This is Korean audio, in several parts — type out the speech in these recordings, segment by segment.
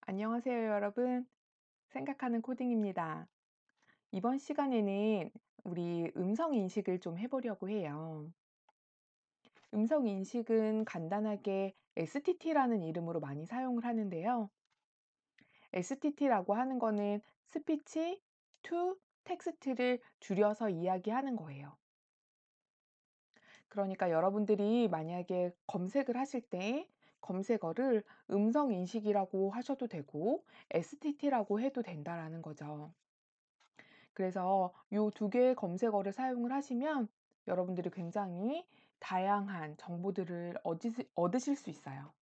안녕하세요, 여러분. 생각하는 코딩입니다. 이번 시간에는 우리 음성 인식을 좀 해보려고 해요. 음성 인식은 간단하게 STT라는 이름으로 많이 사용을 하는데요. STT라고 하는 거는 스피치 투 텍스트를 줄여서 이야기하는 거예요. 그러니까 여러분들이 만약에 검색을 하실 때 검색어를 음성 인식이라고 하셔도 되고 STT라고 해도 된다라는 거죠. 그래서 요 두 개의 검색어를 사용을 하시면 여러분들이 굉장히 다양한 정보들을 얻으실 수 있어요.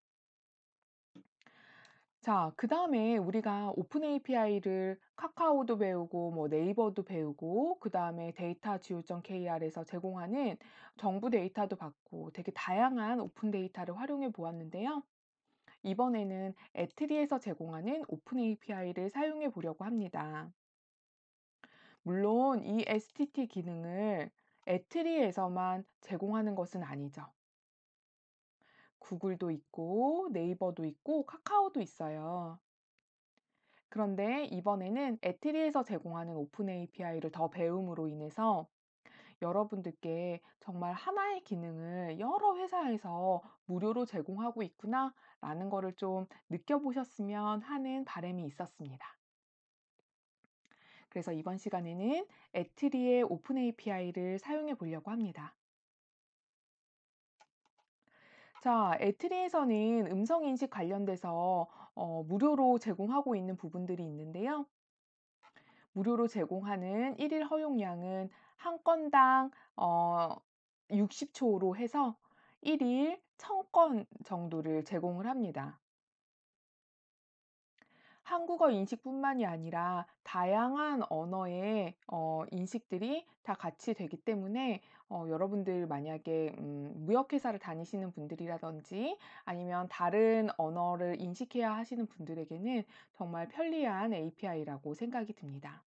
자, 그다음에 우리가 오픈 API를 카카오도 배우고 뭐 네이버도 배우고 그다음에 data.go.kr에서 제공하는 정부 데이터도 받고 되게 다양한 오픈 데이터를 활용해 보았는데요. 이번에는 애트리에서 제공하는 오픈 API를 사용해 보려고 합니다. 물론 이 STT 기능을 애트리에서만 제공하는 것은 아니죠. 구글도 있고 네이버도 있고 카카오도 있어요. 그런데 이번에는 애트리에서 제공하는 오픈 API를 더 배움으로 인해서 여러분들께 정말 하나의 기능을 여러 회사에서 무료로 제공하고 있구나라는 거를 좀 느껴보셨으면 하는 바람이 있었습니다. 그래서 이번 시간에는 애트리의 오픈 API를 사용해 보려고 합니다. 자, 애트리에서는 음성 인식 관련돼서 무료로 제공하고 있는 부분들이 있는데요. 무료로 제공하는 1일 허용량은 한 건당 60초로 해서 1일 1000건 정도를 제공을 합니다. 한국어 인식뿐만이 아니라 다양한 언어의 인식들이 다 같이 되기 때문에 여러분들 만약에 무역회사를 다니시는 분들이라든지 아니면 다른 언어를 인식해야 하시는 분들에게는 정말 편리한 API라고 생각이 듭니다.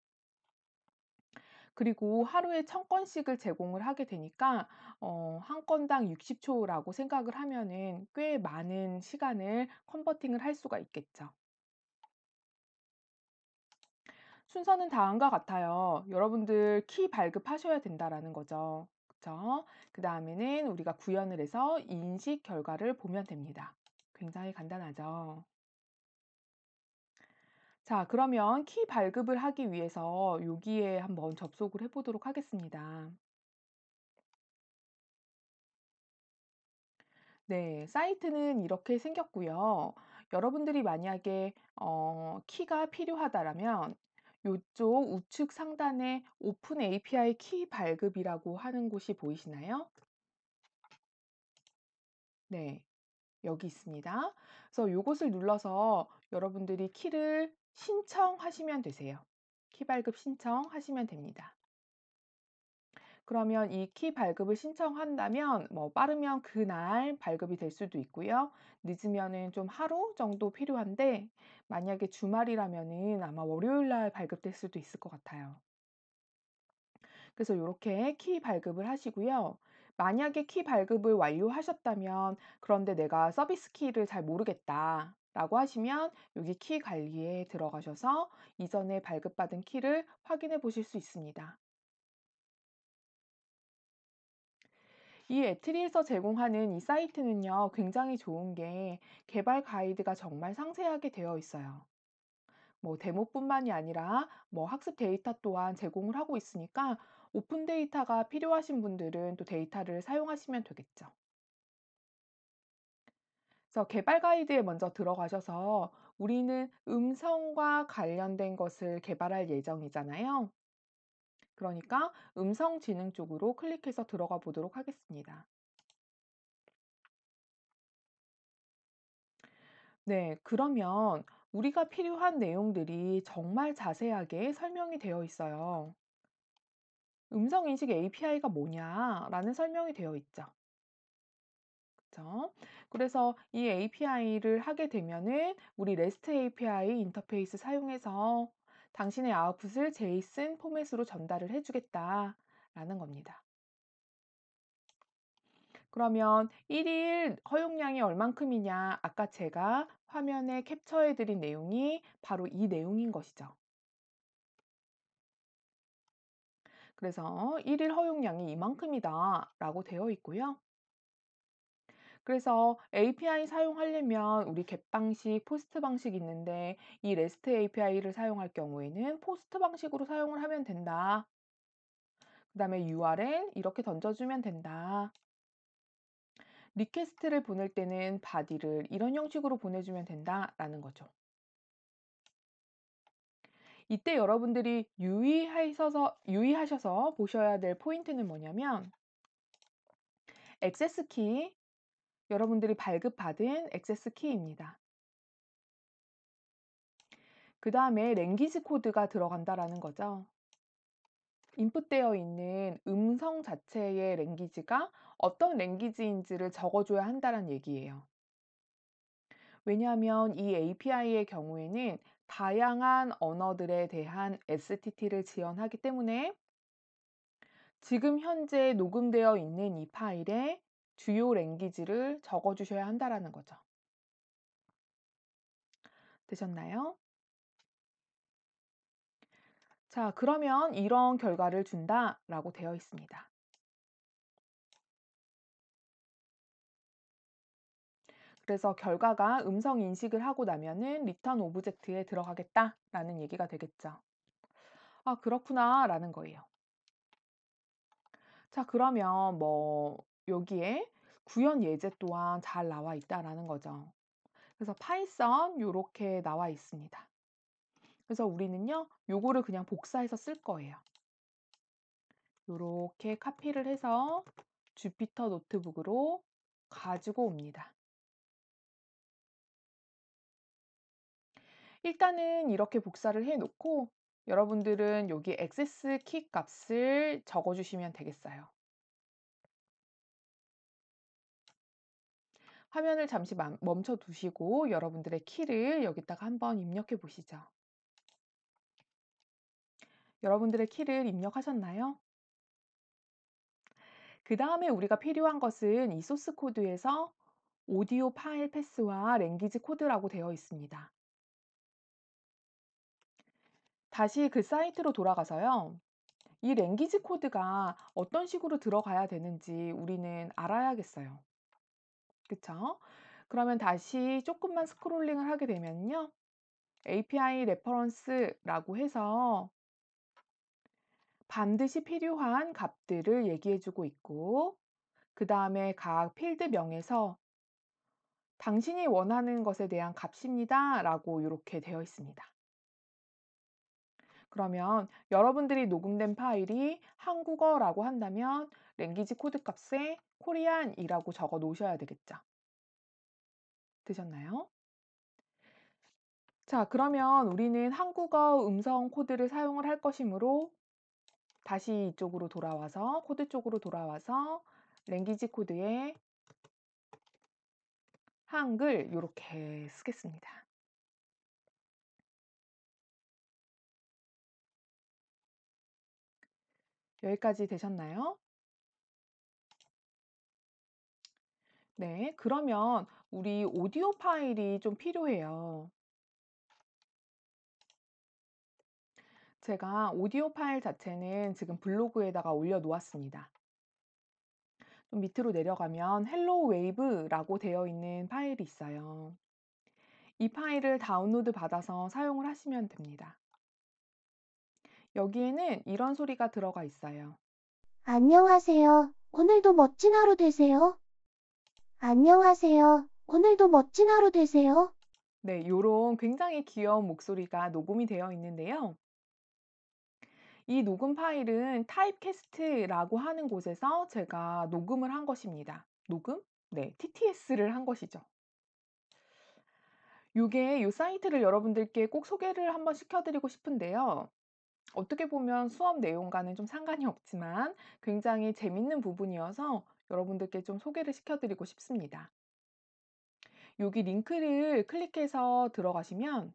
그리고 하루에 1000건씩을 제공을 하게 되니까 한 건당 60초라고 생각을 하면은 꽤 많은 시간을 컨버팅을 할 수가 있겠죠. 순서는 다음과 같아요. 여러분들 키 발급하셔야 된다라는 거죠. 그쵸? 그다음에는 우리가 구현을 해서 인식 결과를 보면 됩니다. 굉장히 간단하죠. 자, 그러면 키 발급을 하기 위해서 여기에 한번 접속을 해 보도록 하겠습니다. 네, 사이트는 이렇게 생겼고요. 여러분들이 만약에 키가 필요하다라면 요쪽 우측 상단에 오픈 API 키 발급이라고 하는 곳이 보이시나요? 네, 여기 있습니다. 그래서 요것을 눌러서 여러분들이 키를 신청하시면 되세요. 키 발급 신청하시면 됩니다. 그러면 이 키 발급을 신청한다면 뭐 빠르면 그날 발급이 될 수도 있고요. 늦으면은 좀 하루 정도 필요한데 만약에 주말이라면은 아마 월요일 날 발급될 수도 있을 것 같아요. 그래서 요렇게 키 발급을 하시고요. 만약에 키 발급을 완료하셨다면 그런데 내가 서비스 키를 잘 모르겠다. 라고 하시면 여기 키 관리에 들어가셔서 이전에 발급받은 키를 확인해 보실 수 있습니다. 이 애트리에서 제공하는 이 사이트는요, 굉장히 좋은 게 개발 가이드가 정말 상세하게 되어 있어요. 뭐 데모뿐만이 아니라 뭐 학습 데이터 또한 제공을 하고 있으니까 오픈 데이터가 필요하신 분들은 또 데이터를 사용하시면 되겠죠. 그래서 개발 가이드에 먼저 들어가셔서 우리는 음성과 관련된 것을 개발할 예정이잖아요. 그러니까 음성지능 쪽으로 클릭해서 들어가 보도록 하겠습니다. 네, 그러면 우리가 필요한 내용들이 정말 자세하게 설명이 되어 있어요. 음성인식 API가 뭐냐라는 설명이 되어 있죠. 그쵸? 그래서 이 API를 하게 되면은 우리 REST API 인터페이스 사용해서 당신의 아웃풋을 JSON 포맷으로 전달을 해주겠다라는 겁니다. 그러면 1일 허용량이 얼만큼이냐? 아까 제가 화면에 캡처해 드린 내용이 바로 이 내용인 것이죠. 그래서 1일 허용량이 이만큼이다 라고 되어 있고요. 그래서 API 사용하려면 우리 겟 방식, 포스트 방식이 있는데 이 REST API를 사용할 경우에는 포스트 방식으로 사용을 하면 된다. 그다음에 URL 이렇게 던져주면 된다. 리퀘스트를 보낼 때는 body를 이런 형식으로 보내주면 된다라는 거죠. 이때 여러분들이 유의하셔서 보셔야 될 포인트는 뭐냐면 액세스 키, 여러분들이 발급받은 액세스 키입니다. 그 다음에 랭귀지 코드가 들어간다라는 거죠. 인풋되어 있는 음성 자체의 랭귀지가 어떤 랭귀지인지를 적어줘야 한다는 얘기예요. 왜냐하면 이 API의 경우에는 다양한 언어들에 대한 STT를 지원하기 때문에 지금 현재 녹음되어 있는 이 파일에 주요 랭귀지를 적어주셔야 한다라는 거죠. 되셨나요? 자, 그러면 이런 결과를 준다라고 되어 있습니다. 그래서 결과가 음성 인식을 하고 나면은 리턴 오브젝트에 들어가겠다라는 얘기가 되겠죠. 아, 그렇구나라는 거예요. 자, 그러면 뭐 여기에 구현 예제 또한 잘 나와 있다라는 거죠. 그래서 파이썬 요렇게 나와 있습니다. 그래서 우리는요, 요거를 그냥 복사해서 쓸 거예요. 요렇게 카피를 해서 주피터 노트북으로 가지고 옵니다. 일단은 이렇게 복사를 해 놓고 여러분들은 여기 액세스 키 값을 적어 주시면 되겠어요. 화면을 잠시 멈춰 두시고 여러분들의 키를 여기다가 한번 입력해 보시죠. 여러분들의 키를 입력하셨나요? 그 다음에 우리가 필요한 것은 이 소스 코드에서 오디오 파일 패스와 랭귀지 코드라고 되어 있습니다. 다시 그 사이트로 돌아가서요. 이 랭귀지 코드가 어떤 식으로 들어가야 되는지 우리는 알아야겠어요. 그쵸? 그러면 다시 조금만 스크롤링을 하게 되면요. API 레퍼런스라고 해서 반드시 필요한 값들을 얘기해 주고 있고, 그 다음에 각 필드명에서 당신이 원하는 것에 대한 값입니다 라고 이렇게 되어 있습니다. 그러면 여러분들이 녹음된 파일이 한국어라고 한다면 랭귀지 코드 값에 코리안이라고 적어 놓으셔야 되겠죠. 되셨나요? 자, 그러면 우리는 한국어 음성 코드를 사용을 할 것이므로 다시 이쪽으로 돌아와서 코드 쪽으로 돌아와서 랭귀지 코드에 한글 요렇게 쓰겠습니다. 여기까지 되셨나요? 네, 그러면 우리 오디오 파일이 좀 필요해요. 제가 오디오 파일 자체는 지금 블로그에다가 올려 놓았습니다. 좀 밑으로 내려가면 헬로우 웨이브라고 되어 있는 파일이 있어요. 이 파일을 다운로드 받아서 사용을 하시면 됩니다. 여기에는 이런 소리가 들어가 있어요. 안녕하세요. 오늘도 멋진 하루 되세요. 안녕하세요. 오늘도 멋진 하루 되세요. 네, 요런 굉장히 귀여운 목소리가 녹음이 되어 있는데요. 이 녹음 파일은 타입캐스트라고 하는 곳에서 제가 녹음을 한 것입니다. 녹음? 네, TTS를 한 것이죠. 요게 요 사이트를 여러분들께 꼭 소개를 한번 시켜드리고 싶은데요. 어떻게 보면 수업 내용과는 좀 상관이 없지만 굉장히 재밌는 부분이어서 여러분들께 좀 소개를 시켜드리고 싶습니다. 여기 링크를 클릭해서 들어가시면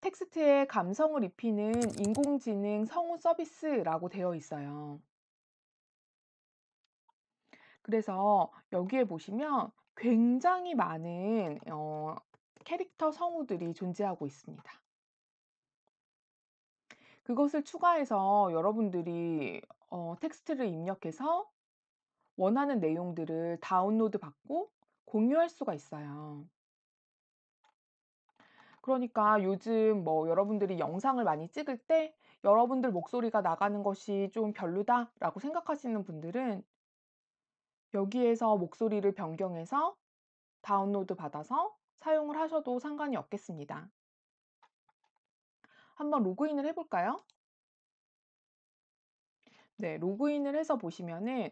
텍스트에 감성을 입히는 인공지능 성우 서비스라고 되어 있어요. 그래서 여기에 보시면 굉장히 많은 캐릭터 성우들이 존재하고 있습니다. 그것을 추가해서 여러분들이 텍스트를 입력해서 원하는 내용들을 다운로드 받고 공유할 수가 있어요. 그러니까 요즘 뭐 여러분들이 영상을 많이 찍을 때 여러분들 목소리가 나가는 것이 좀 별로다라고 생각하시는 분들은 여기에서 목소리를 변경해서 다운로드 받아서 사용을 하셔도 상관이 없겠습니다. 한번 로그인을 해 볼까요? 네. 로그인을 해서 보시면은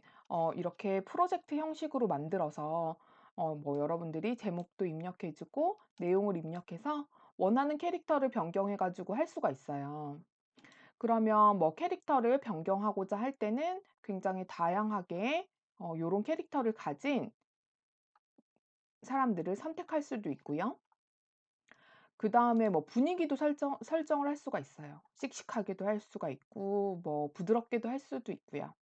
이렇게 프로젝트 형식으로 만들어서 뭐 여러분들이 제목도 입력해 주고 내용을 입력해서 원하는 캐릭터를 변경해 가지고 할 수가 있어요. 그러면 뭐 캐릭터를 변경하고자 할 때는 굉장히 다양하게 요런 캐릭터를 가진 사람들을 선택할 수도 있고요. 그다음에 뭐 분위기도 설정을 할 수가 있어요. 씩씩하게도 할 수가 있고 뭐 부드럽게도 할 수도 있고요.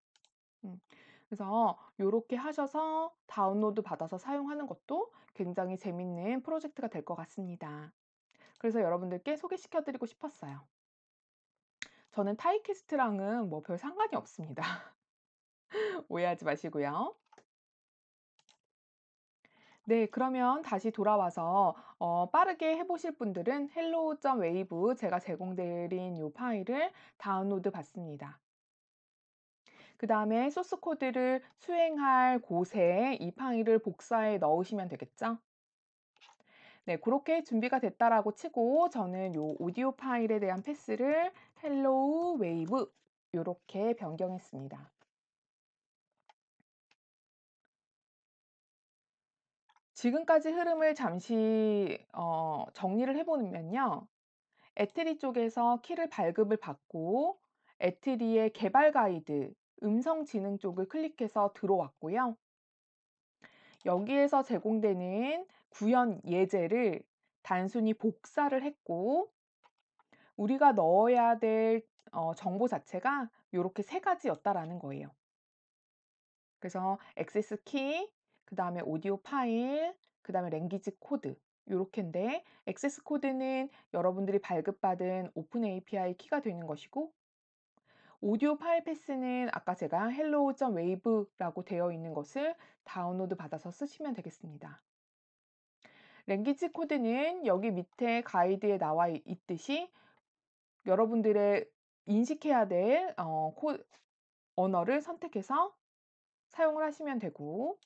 음. 그래서 요렇게 하셔서 다운로드 받아서 사용하는 것도 굉장히 재밌는 프로젝트가 될 것 같습니다. 그래서 여러분들께 소개시켜 드리고 싶었어요. 저는 타이캐스트랑은 뭐 별 상관이 없습니다. 오해하지 마시고요. 네, 그러면 다시 돌아와서 빠르게 해 보실 분들은 hello.wave 제가 제공 드린 요 파일을 다운로드 받습니다. 그다음에 소스 코드를 수행할 곳에 이 파일을 복사해 넣으시면 되겠죠? 네, 그렇게 준비가 됐다라고 치고 저는 요 오디오 파일에 대한 패스를 hello wave 요렇게 변경했습니다. 지금까지 흐름을 잠시 정리를 해 보면요. 애트리 쪽에서 키를 발급을 받고 애트리의 개발 가이드, 음성 지능 쪽을 클릭해서 들어왔고요. 여기에서 제공되는 구현 예제를 단순히 복사를 했고 우리가 넣어야 될 정보 자체가 요렇게 세 가지였다라는 거예요. 그래서 액세스 키, 그다음에 오디오 파일, 그다음에 랭귀지 코드 요렇게인데 액세스 코드는 여러분들이 발급받은 오픈 API 키가 되는 것이고 오디오 파일 패스는 아까 제가 hello.wave라고 되어 있는 것을 다운로드 받아서 쓰시면 되겠습니다. 랭귀지 코드는 여기 밑에 가이드에 나와 있듯이 여러분들의 인식해야 될 언어를 선택해서 사용을 하시면 되고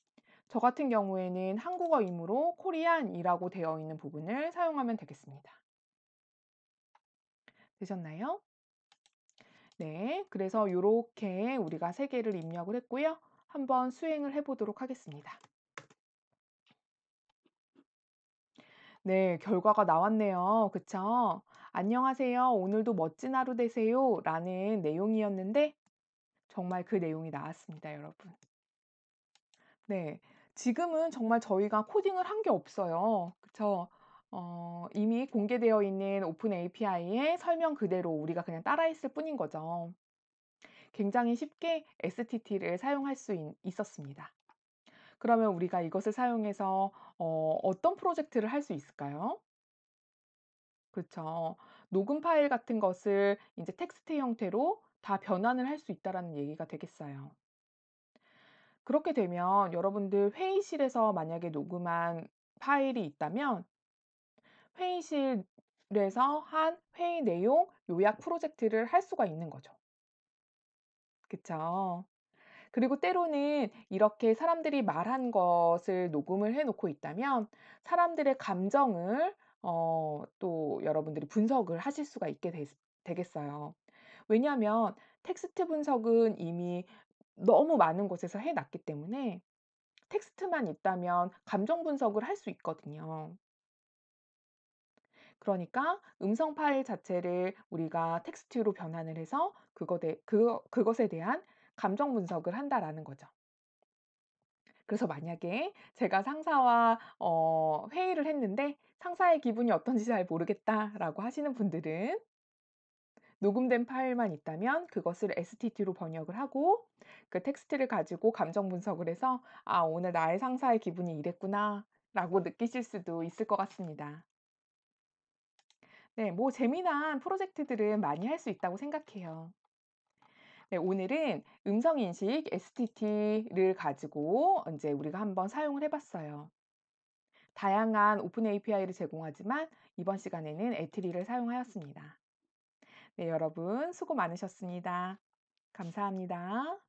저 같은 경우에는 한국어이므로 코리안이라고 되어 있는 부분을 사용하면 되겠습니다. 되셨나요? 네. 그래서 요렇게 우리가 세 개를 입력을 했고요. 한번 수행을 해 보도록 하겠습니다. 네. 결과가 나왔네요. 그쵸? "안녕하세요. 오늘도 멋진 하루 되세요." 라는 내용이었는데 정말 그 내용이 나왔습니다, 여러분. 네. 지금은 정말 저희가 코딩을 한 게 없어요. 그쵸? 이미 공개되어 있는 오픈 API의 설명 그대로 우리가 그냥 따라했을 뿐인 거죠. 굉장히 쉽게 STT를 사용할 수 있었습니다. 그러면 우리가 이것을 사용해서 어떤 프로젝트를 할 수 있을까요? 그렇죠. 녹음 파일 같은 것을 이제 텍스트 형태로 다 변환을 할 수 있다라는 얘기가 되겠어요. 그렇게 되면 여러분들 회의실에서 만약에 녹음한 파일이 있다면 회의실에서 한 회의 내용 요약 프로젝트를 할 수가 있는 거죠. 그쵸? 그리고 때로는 이렇게 사람들이 말한 것을 녹음을 해 놓고 있다면 사람들의 감정을 또 여러분들이 분석을 하실 수가 있게 되겠어요. 왜냐하면 텍스트 분석은 이미 너무 많은 곳에서 해 놨기 때문에 텍스트만 있다면 감정 분석을 할 수 있거든요. 그러니까 음성 파일 자체를 우리가 텍스트로 변환을 해서 그것에 대한 감정 분석을 한다라는 거죠. 그래서 만약에 제가 상사와 회의를 했는데 상사의 기분이 어떤지 잘 모르겠다라고 하시는 분들은 녹음된 파일만 있다면 그것을 STT로 번역을 하고 그 텍스트를 가지고 감정 분석을 해서 '아 오늘 나의 상사의 기분이 이랬구나.'라고 느끼실 수도 있을 것 같습니다. 네. 뭐 재미난 프로젝트들은 많이 할 수 있다고 생각해요. 네. 오늘은 음성 인식 STT를 가지고 인제 우리가 한번 사용을 해 봤어요. 다양한 오픈 API를 제공하지만 이번 시간에는 에트리를 사용하였습니다. 네. 여러분 수고 많으셨습니다. 감사합니다.